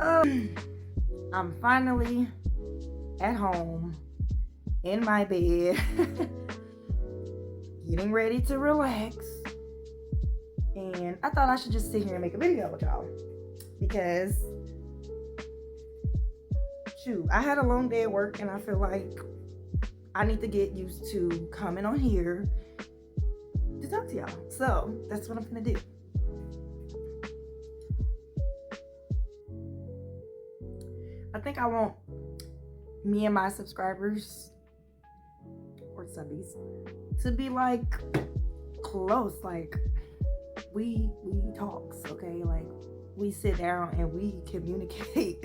I'm finally at home in my bed, getting ready to relax. And I thought I should just sit here and make a video with y'all because, shoot, I had a long day at work and I feel like I need to get used to coming on here to talk to y'all. So that's what I'm gonna do. I think I want me and my subscribers or subbies to be like close, like we talks, okay? Like we sit down and we communicate.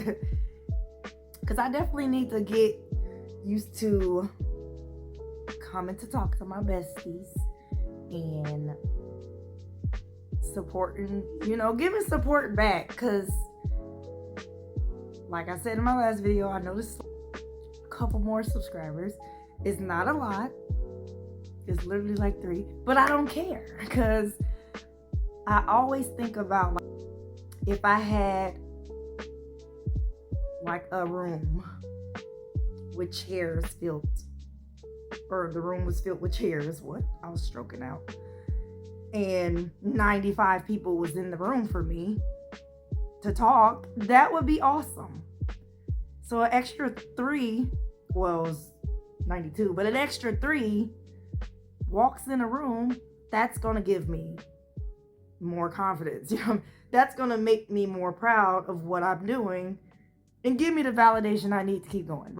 Cause I definitely need to get used to coming to talk to my besties and supporting, giving support back. Cause like I said in my last video, I noticed a couple more subscribers. It's not a lot. It's literally like 3, but I don't care because I always think about like, if I had like a room with chairs filled, or the room was filled with chairs, I was stroking out, and 95 people was in the room for me to talk, that would be awesome. So an extra 3, well, it was 92, but an extra 3 walks in a room, that's gonna give me more confidence. That's gonna make me more proud of what I'm doing and give me the validation I need to keep going.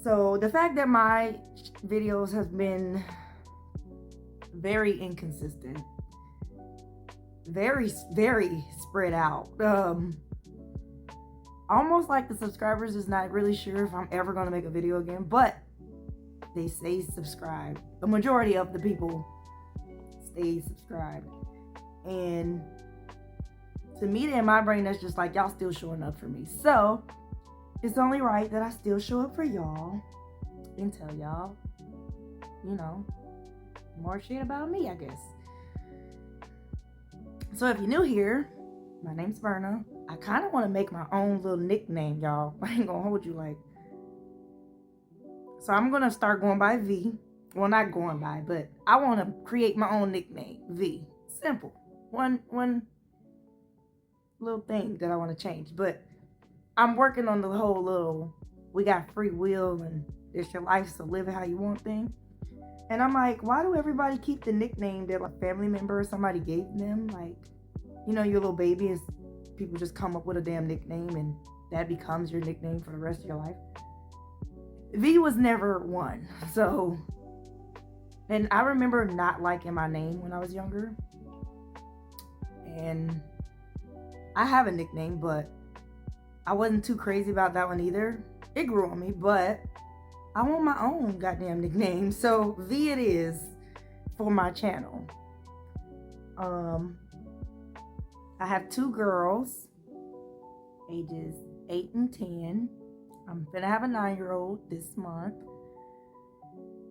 So the fact that my videos have been very inconsistent, very spread out, almost like the subscribers is not really sure if I'm ever gonna make a video again, but they stay subscribed. The majority of the people stay subscribed, and to me, in my brain, that's just like y'all still showing up for me. So it's only right that I still show up for y'all and tell y'all, more shit about me, I guess. So if you're new here, my name's Verna. I kind of want to make my own little nickname, y'all. I ain't gonna hold you like. So I'm gonna start going by V. Well, not going by, but I want to create my own nickname, V. Simple. One little thing that I want to change, but I'm working on the whole little, we got free will and it's your life, so live it how you want thing. And I'm like, why do everybody keep the nickname that like family member or somebody gave them? Like, your little baby is, people just come up with a damn nickname and that becomes your nickname for the rest of your life. V was never one. So, and I remember not liking my name when I was younger. And I have a nickname, but I wasn't too crazy about that one either. It grew on me, but I want my own goddamn nickname. So V it is for my channel. I have 2 girls, ages 8 and 10. I'm gonna have a 9-year-old this month,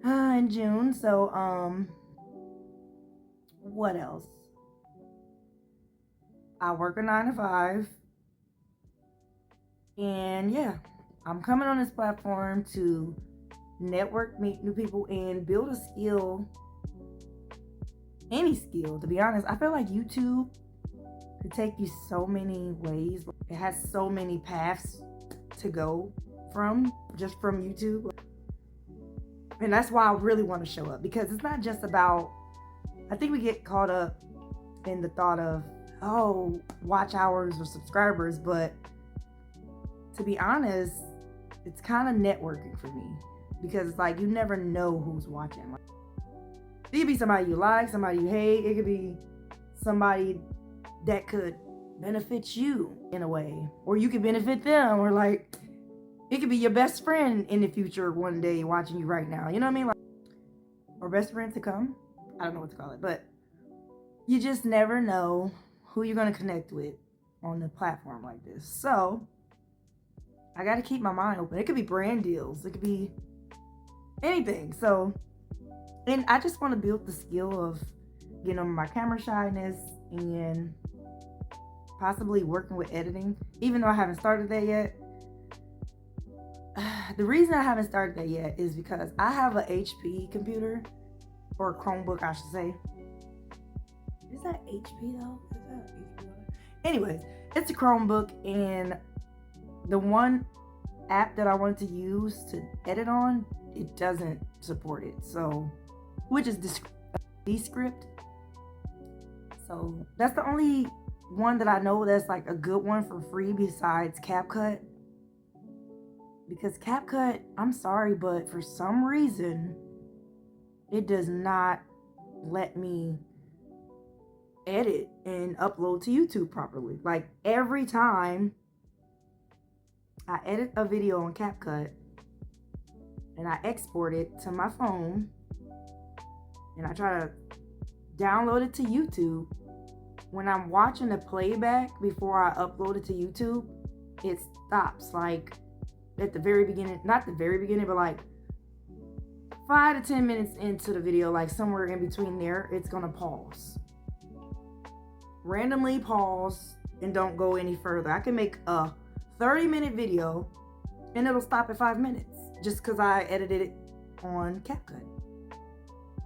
in June. So, what else? I work a 9 to 5. And yeah, I'm coming on this platform to network, meet new people, and build a skill. Any skill, to be honest. I feel like YouTube could take you so many ways. It has so many paths to go from, just from YouTube. And that's why I really want to show up, because it's not just about, I think we get caught up in the thought of, oh, watch hours or subscribers, but to be honest, it's kind of networking for me, because it's like you never know who's watching. Like, it could be somebody you like, somebody you hate. It could be somebody that could benefit you in a way, or you could benefit them, or like it could be your best friend in the future one day watching you right now. You know what I mean? Like, or best friend to come. I don't know what to call it, but you just never know who you're gonna connect with on a platform like this. So I gotta keep my mind open. It could be brand deals. It could be anything. So, and I just want to build the skill of getting over my camera shyness and possibly working with editing, even though I haven't started that yet. The reason I haven't started that yet is because I have an HP computer, or a Chromebook, I should say. Is that HP though? Is that HP? Anyways, it's a Chromebook, and the one app that I wanted to use to edit on, it doesn't support it. So, which is Descript. So that's the only one that I know that's like a good one for free besides CapCut. Because CapCut, I'm sorry, but for some reason, it does not let me edit and upload to YouTube properly. Like every time I edit a video on CapCut and I export it to my phone and I try to download it to YouTube, when I'm watching the playback before I upload it to YouTube, it stops like at the very beginning, not the very beginning, but like 5 to 10 minutes into the video, like somewhere in between there, it's gonna pause. Randomly pause and don't go any further. I can make a 30-minute video and it'll stop at 5 minutes just because I edited it on CapCut.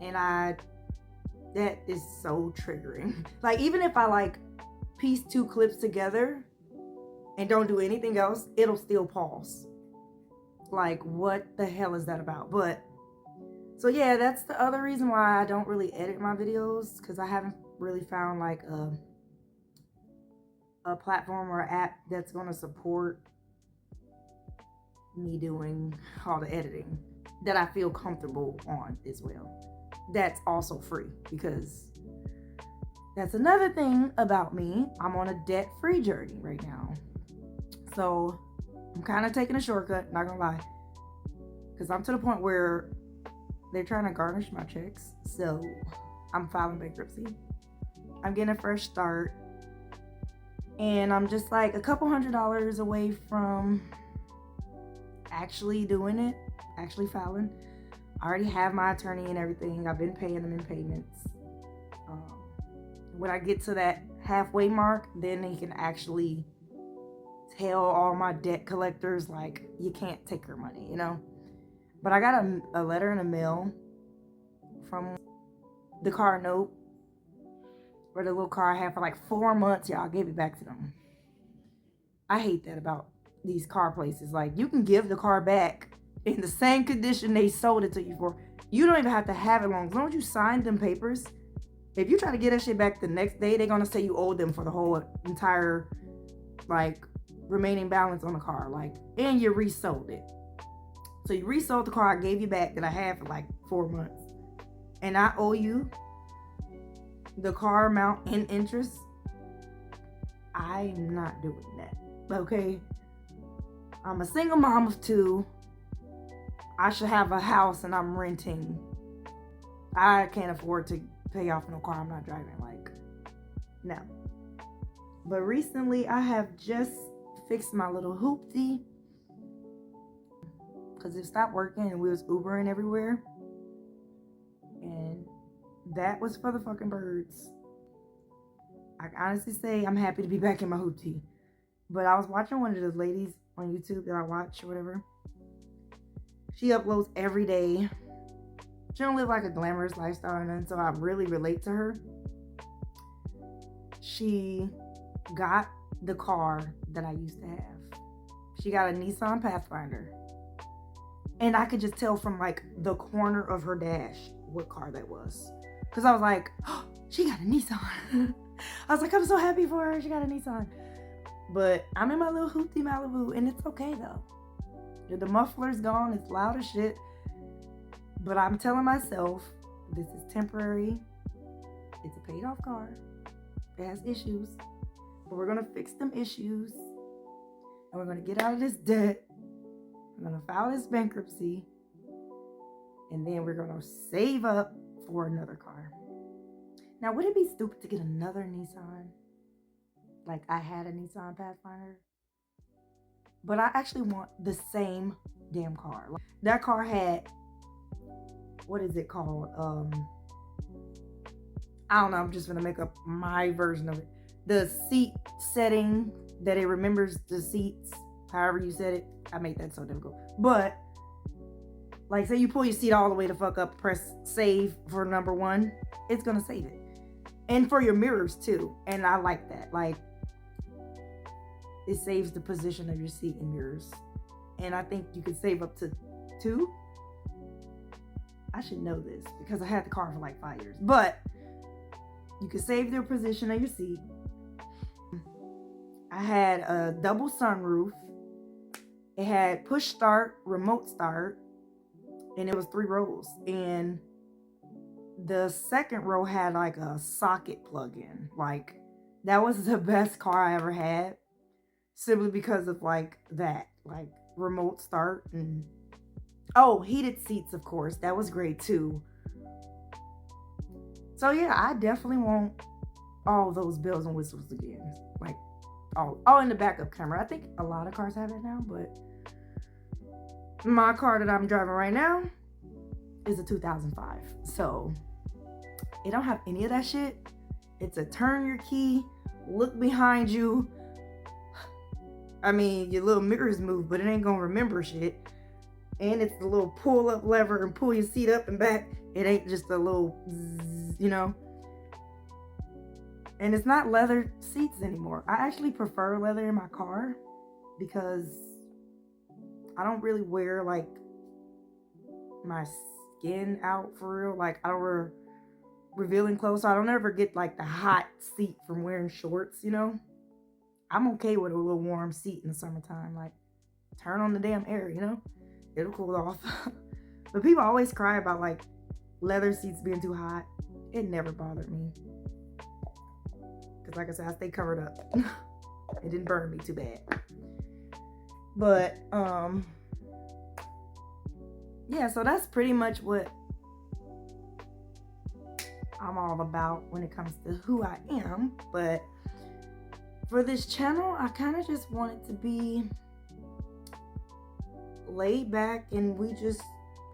And that is so triggering. Like even if I like piece 2 clips together and don't do anything else, it'll still pause. Like what the hell is that about? But so yeah, that's the other reason why I don't really edit my videos, because I haven't really found like a platform or app that's going to support me doing all the editing that I feel comfortable on as well. That's also free, because that's another thing about me. I'm on a debt-free journey right now. So I'm kind of taking a shortcut, not gonna lie, because I'm to the point where they're trying to garnish my checks. So I'm filing bankruptcy. I'm getting a fresh start. And I'm just like a couple $100s away from actually doing it, actually filing. I already have my attorney and everything. I've been paying them in payments. When I get to that halfway mark, then they can actually tell all my debt collectors, like, you can't take her money, you know? But I got a letter in the mail from the car note, or the little car I had for like 4 months. Y'all, I gave it back to them. I hate that about these car places. Like, you can give the car back in the same condition they sold it to you for. You don't even have to have it long. As long as you sign them papers. If you try to get that shit back the next day, they're gonna say you owe them for the whole entire like remaining balance on the car. Like, and you resold it. So you resold the car I gave you back that I had for like 4 months, and I owe you the car amount in interest. I'm not doing that. Okay? I'm a single mom of 2. I should have a house and I'm renting. I can't afford to pay off no car I'm not driving. Like, no. But recently I have just fixed my little hoopty, because it stopped working and we was Ubering everywhere. And that was for the fucking birds. I can honestly say I'm happy to be back in my hoopty. But I was watching one of those ladies on YouTube that I watch or whatever. She uploads every day. She don't live like a glamorous lifestyle or nothing, so I really relate to her. She got the car that I used to have. She got a Nissan Pathfinder. And I could just tell from like the corner of her dash what car that was. Because I was like, oh, she got a Nissan. I was like, I'm so happy for her. She got a Nissan. But I'm in my little hoopty Malibu, and it's okay though. The muffler's gone. It's loud as shit. But I'm telling myself, this is temporary. It's a paid off car. It has issues. But we're going to fix them issues. And we're going to get out of this debt. We're going to file this bankruptcy. And then we're going to save up for another car. Now, would it be stupid to get another Nissan? Like I had a Nissan Pathfinder. But I actually want the same damn car. That car had, what is it called? I don't know, I'm just gonna make up my version of it. The seat setting that it remembers the seats, however you said it. I made that so difficult. But like, say you pull your seat all the way to fuck up, press save for number 1, it's gonna save it. And for your mirrors too. And I like that. Like, it saves the position of your seat in mirrors. And I think you can save up to 2. I should know this because I had the car for like 5 years. But you can save the position of your seat. I had a double sunroof. It had push start, remote start, and it was 3 rows. And the second row had like a socket plug-in. Like, that was the best car I ever had, simply because of like that, like remote start. And oh, heated seats, of course, that was great too. So yeah, I definitely want all those bells and whistles again, like all in the backup camera. I think a lot of cars have it now, but my car that I'm driving right now is a 2005, so it don't have any of that shit. It's a turn your key, look behind you. I mean, your little mirrors move, but it ain't gonna remember shit. And it's the little pull up lever and pull your seat up and back. It ain't just a little zzz, you know. And it's not leather seats anymore. I actually prefer leather in my car because I don't really wear like my skin out for real. Like, I don't wear revealing clothes, so I don't ever get like the hot seat from wearing shorts, you know. I'm okay with a little warm seat in the summertime. Like, turn on the damn air, you know. It'll cool off. But people always cry about like leather seats being too hot. It never bothered me. Because like I said, I stay covered up. It didn't burn me too bad. But yeah, so that's pretty much what I'm all about when it comes to who I am. But for this channel, I kind of just want it to be laid back and we just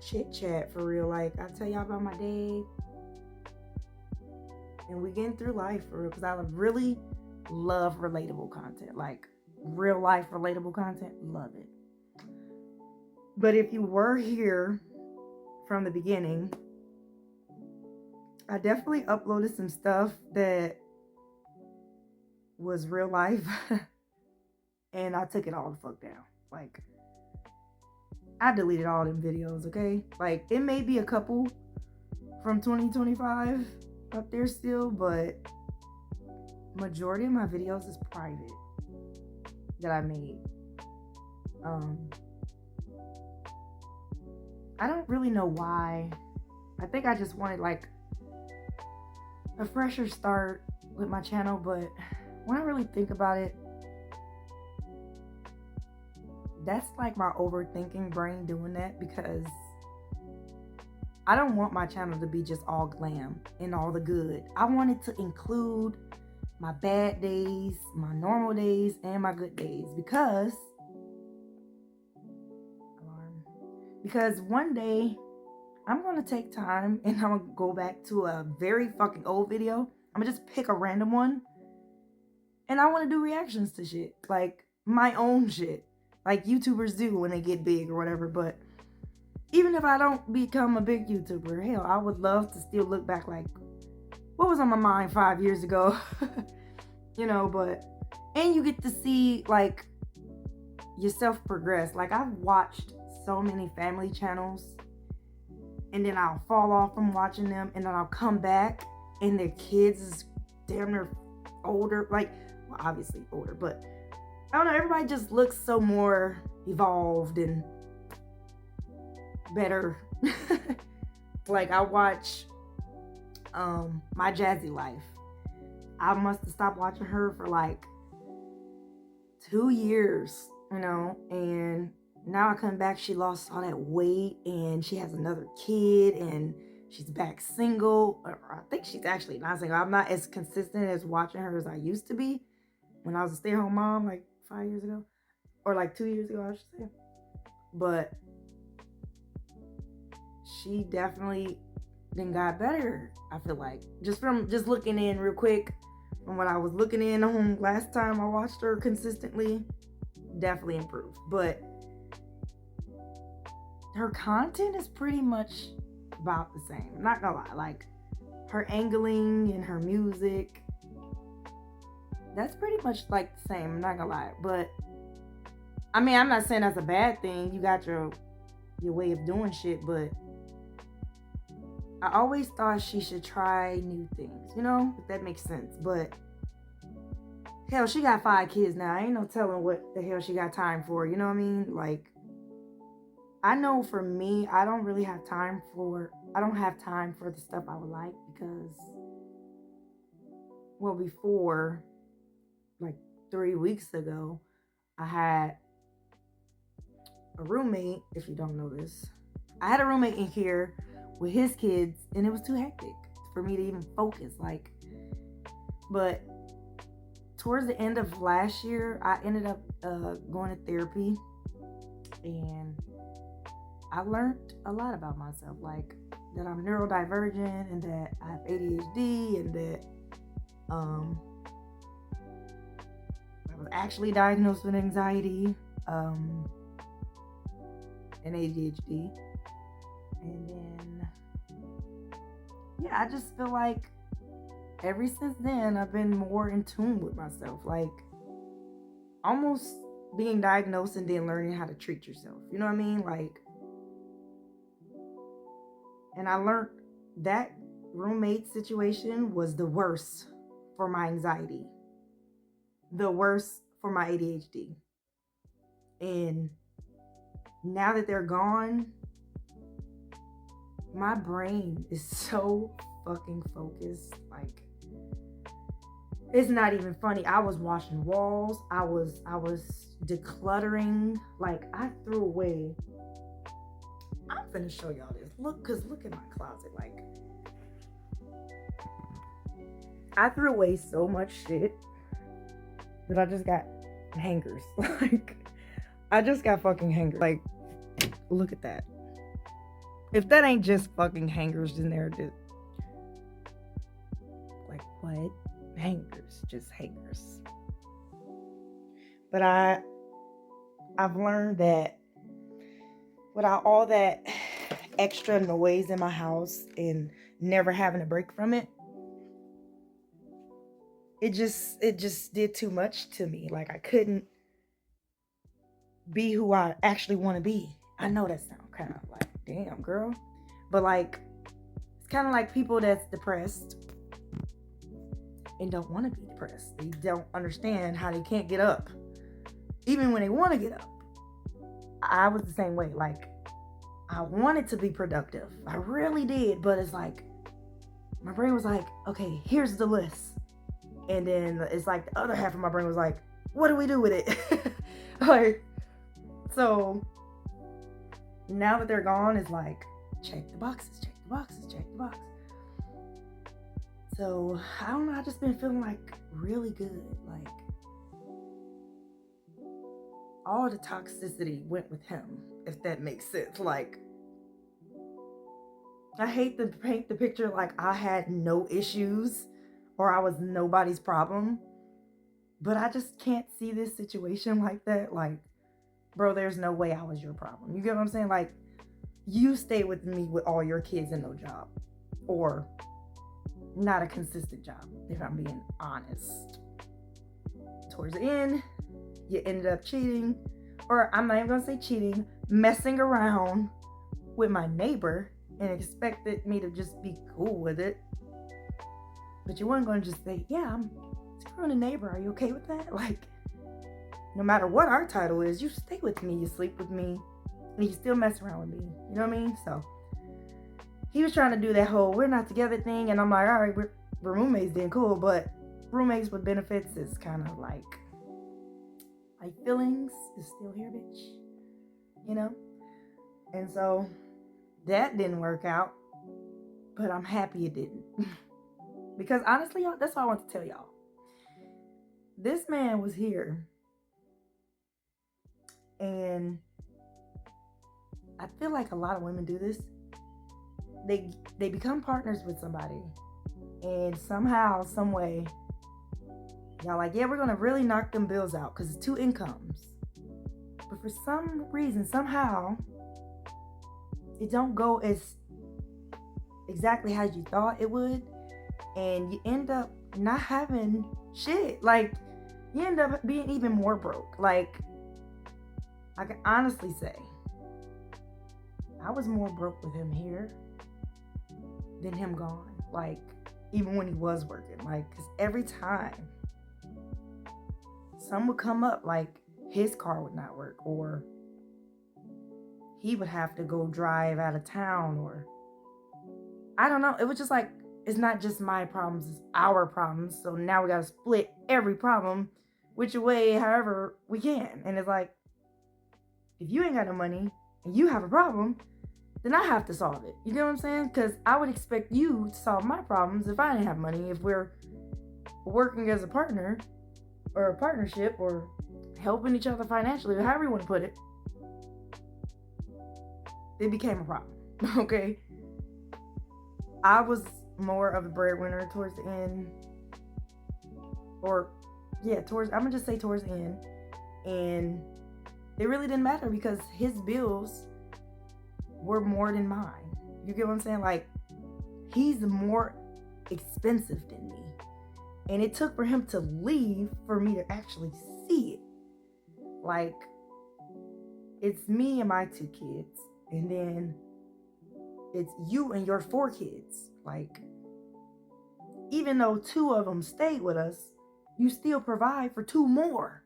chit chat for real. Like, I tell y'all about my day and we getting through life for real, because I really love relatable content, like real life relatable content. Love it. But if you were here from the beginning, I definitely uploaded some stuff that was real life and I took it all the fuck down. Like, I deleted all them videos, okay? Like, it may be a couple from 2025 up there still, but majority of my videos is private that I made. I don't really know why. I think I just wanted like a fresher start with my channel, but when I really think about it, that's like my overthinking brain doing that, because I don't want my channel to be just all glam and all the good. I want it to include my bad days, my normal days, and my good days, because one day I'm gonna take time and I'm gonna go back to a very fucking old video. I'm gonna just pick a random one and I want to do reactions to shit, like my own shit, like YouTubers do when they get big or whatever. But even if I don't become a big YouTuber, hell, I would love to still look back like, what was on my mind 5 years ago? You know, but, and you get to see like yourself progress. Like, I've watched so many family channels and then I'll fall off from watching them and then I'll come back and their kids is damn near older. Like, well, obviously older, but I don't know, everybody just looks so more evolved and better. Like, I watch My Jazzy Life. I must have stopped watching her for like 2 years, you know, and now I come back, she lost all that weight and she has another kid and she's back single. I think she's actually not single. I'm not as consistent as watching her as I used to be when I was a stay-at-home mom like 5 years ago, or like 2 years ago, I should say. But she definitely then got better. I feel like just from just looking in real quick from what I was looking in on last time I watched her consistently, definitely improved. But her content is pretty much about the same. I'm not gonna lie, like her angling and her music, that's pretty much like the same. I'm not gonna lie, but I mean, I'm not saying that's a bad thing. You got your way of doing shit, but I always thought she should try new things, you know, if that makes sense. But hell, she got 5 kids now. I ain't no telling what the hell she got time for, you know what I mean? Like, I know for me, I don't have time for the stuff I would like because, well, before, like 3 weeks ago, I had a roommate, if you don't know this. I had a roommate in here with his kids, and it was too hectic for me to even focus. Like, but towards the end of last year, I ended up going to therapy, and I learned a lot about myself, like that I'm neurodivergent and that I have ADHD and that I was actually diagnosed with anxiety and ADHD. And then, yeah, I just feel like ever since then, I've been more in tune with myself. Like, almost being diagnosed and then learning how to treat yourself. You know what I mean? Like, and I learned that roommate situation was the worst for my anxiety, the worst for my ADHD. And now that they're gone, my brain is so fucking focused. Like, it's not even funny. I was washing walls. I was decluttering. Like, I threw away. I'm finna show y'all this. Look at my closet. Like, I threw away so much shit that I just got hangers. Like, I just got fucking hangers. Like, look at that. If that ain't just fucking hangers in there, just like, what? Hangers, just hangers. But I've learned that without all that extra noise in my house and never having a break from it, it just did too much to me. Like, I couldn't be who I actually want to be. I know that sounds kind of like, damn, girl. But like, it's kind of like people that's depressed and don't want to be depressed. They don't understand how they can't get up. Even when they want to get up. I was the same way. Like, I wanted to be productive. I really did. But it's like, my brain was like, okay, here's the list. And then it's like the other half of my brain was like, what do we do with it? Like, so now that they're gone, it's like, check the boxes, check the boxes, check the box. So, I don't know, I just been feeling like really good. Like, all the toxicity went with him, if that makes sense. Like, I hate to paint the picture like I had no issues or I was nobody's problem, but I just can't see this situation like that. Like, bro, there's no way I was your problem. You get what I'm saying? Like, you stay with me with all your kids and no job, or not a consistent job, if I'm being honest. Towards the end, you ended up cheating, or I'm not even gonna say cheating, messing around with my neighbor and expected me to just be cool with it. But you weren't gonna just say, yeah, I'm screwing a neighbor. Are you okay with that? Like, no matter what our title is, you stay with me, you sleep with me, and you still mess around with me. You know what I mean? So he was trying to do that whole we're not together thing, and I'm like, all right, we're roommates then, cool, but roommates with benefits is kind of like feelings is still here, bitch. You know? And so that didn't work out, but I'm happy it didn't. Because honestly, y'all, that's what I want to tell y'all. This man was here, and I feel like a lot of women do this. they become partners with somebody, and somehow, some way, y'all like, yeah, we're gonna really knock them bills out because it's 2 incomes. But for some reason, somehow, it don't go as exactly how you thought it would, and you end up not having shit. Like, you end up being even more broke. Like, I can honestly say I was more broke with him here than him gone. Like, even when he was working. Like, because every time some would come up, like his car would not work, or he would have to go drive out of town, or I don't know. It was just like, it's not just my problems, it's our problems. So now we gotta split every problem which way, however we can. And it's like, if you ain't got no money and you have a problem, then I have to solve it. You know what I'm saying? Because I would expect you to solve my problems if I didn't have money. If we're working as a partner or a partnership or helping each other financially, or however you want to put it, it became a problem. Okay? I was more of a breadwinner towards the end. Or, yeah, I'm gonna just say towards the end. And it really didn't matter because his bills were more than mine. You get what I'm saying? Like, he's more expensive than me. And it took for him to leave for me to actually see it. Like, it's me and my 2 kids. And then it's you and your 4 kids. Like, even though 2 of them stayed with us, you still provide for 2 more.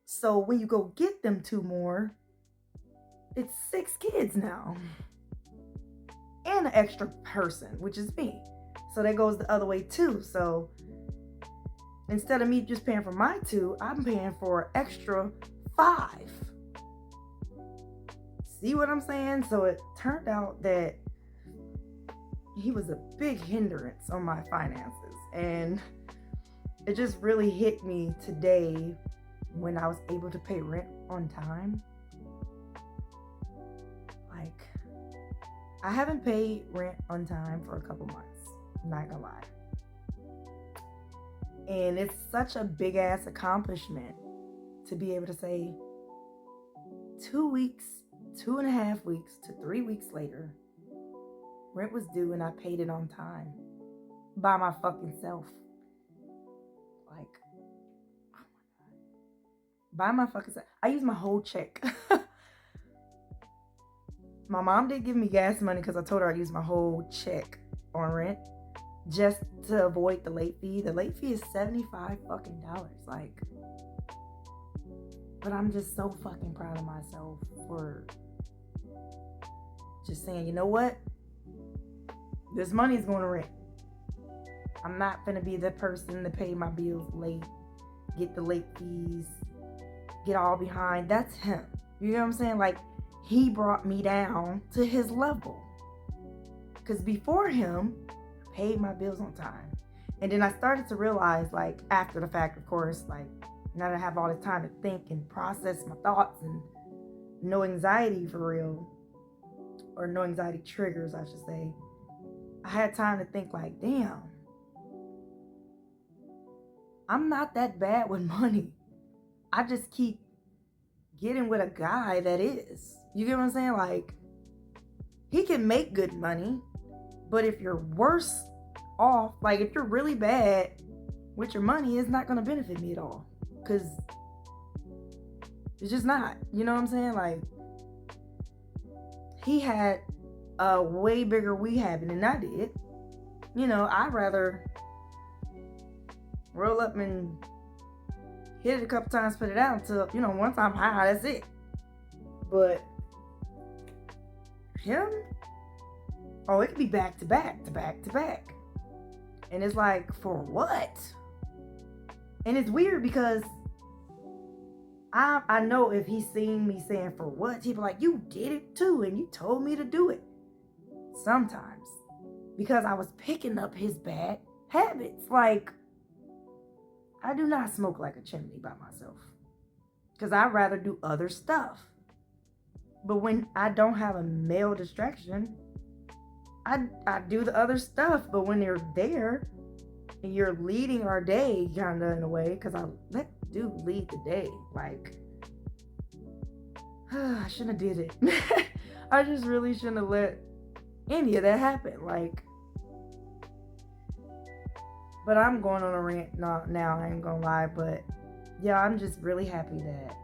So when you go get them 2 more, it's 6 kids now. And an extra person, which is me. So that goes the other way too. So instead of me just paying for my 2, I'm paying for extra 5. See what I'm saying? So it turned out that he was a big hindrance on my finances. And it just really hit me today when I was able to pay rent on time. Like, I haven't paid rent on time for a couple months, not gonna lie. And it's such a big ass accomplishment to be able to say 2 weeks, 2.5 weeks to 3 weeks later, rent was due and I paid it on time by my fucking self. Like, oh my God. By my fucking self. I used my whole check. My mom did give me gas money because I told her I used my whole check on rent just to avoid the late fee. The late fee is $75 fucking dollars. Like, but I'm just so fucking proud of myself for just saying, you know what? This money's going to rent. I'm not going to be the person to pay my bills late, get the late fees, get all behind. That's him. You know what I'm saying? Like, he brought me down to his level. Because before him, I paid my bills on time. And then I started to realize, like, after the fact, of course, like, now that I have all this time to think and process my thoughts and no anxiety for real, or no anxiety triggers, I should say, I had time to think like, damn, I'm not that bad with money. I just keep getting with a guy that is. You get what I'm saying? Like, he can make good money, but if you're worse off, like if you're really bad with your money, it's not going to benefit me at all. Because it's just not. You know what I'm saying? Like, he had a way bigger we habit than I did. You know, I'd rather roll up and hit it a couple times, put it out until, you know, once I'm high, that's it. But him, oh, it could be back to back to back to back. And it's like, for what? And it's weird because I know if he's seen me saying for what, he'd be like, you did it too, and you told me to do it. Sometimes. Because I was picking up his bad habits. Like, I do not smoke like a chimney by myself. Because I'd rather do other stuff. But when I don't have a male distraction, I do the other stuff, but when they're there and you're leading our day kind of in a way, because I let dude lead the day. Like, I shouldn't have did it. I just really shouldn't have let any of that happen. Like, but I'm going on a rant now, I ain't gonna lie. But yeah, I'm just really happy that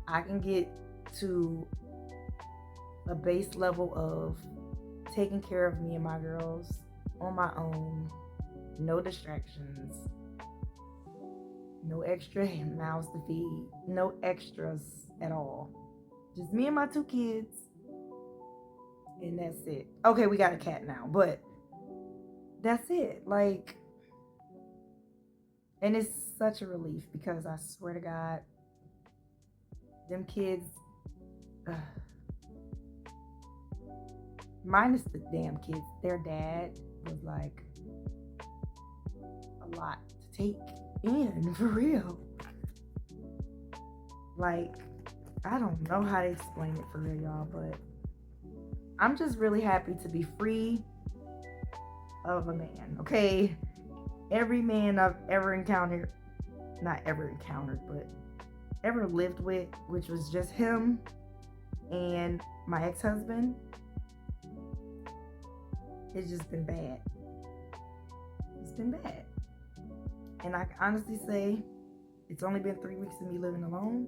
I can get to a base level of taking care of me and my girls on my own. No distractions. No extra mouths to feed. No extras at all. Just me and my 2 kids. And that's it. Okay, we got a cat now, but that's it. Like, and it's such a relief because I swear to God, them kids, minus the damn kids, their dad was like a lot to take in, for real. Like, I don't know how to explain it for real, y'all, but I'm just really happy to be free of a man, okay? Every man I've ever encountered, not ever encountered, but ever lived with, which was just him and my ex-husband, it's just been bad. It's been bad. And I can honestly say, it's only been 3 weeks of me living alone.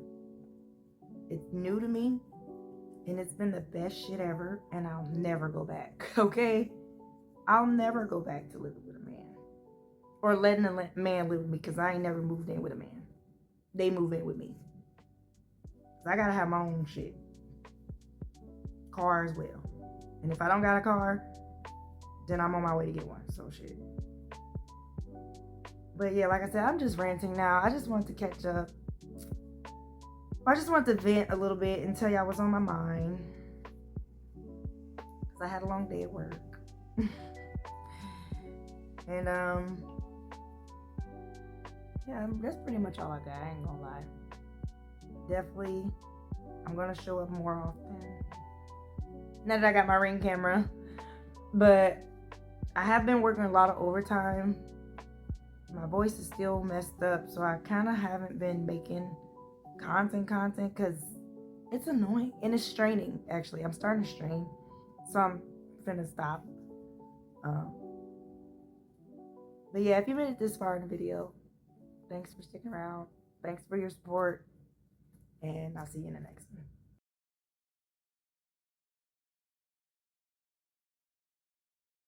It's new to me, and it's been the best shit ever, and I'll never go back, okay? I'll never go back to living with a man. Or letting a man live with me, because I ain't never moved in with a man. They move in with me. I gotta have my own shit. Car as well. And if I don't got a car, then I'm on my way to get one, so shit. But yeah, like I said, I'm just ranting now. I just wanted to catch up. I just wanted to vent a little bit and tell y'all what's on my mind. Because I had a long day at work. And yeah, that's pretty much all I got. I ain't gonna lie. Definitely, I'm gonna show up more often. Now that I got my Ring camera. But I have been working a lot of overtime. My voice is still messed up, so I kind of haven't been making content because it's annoying and it's straining. Actually, I'm starting to strain, so I'm finna stop. But yeah, if you made it this far in the video, thanks for sticking around. Thanks for your support, and I'll see you in the next one.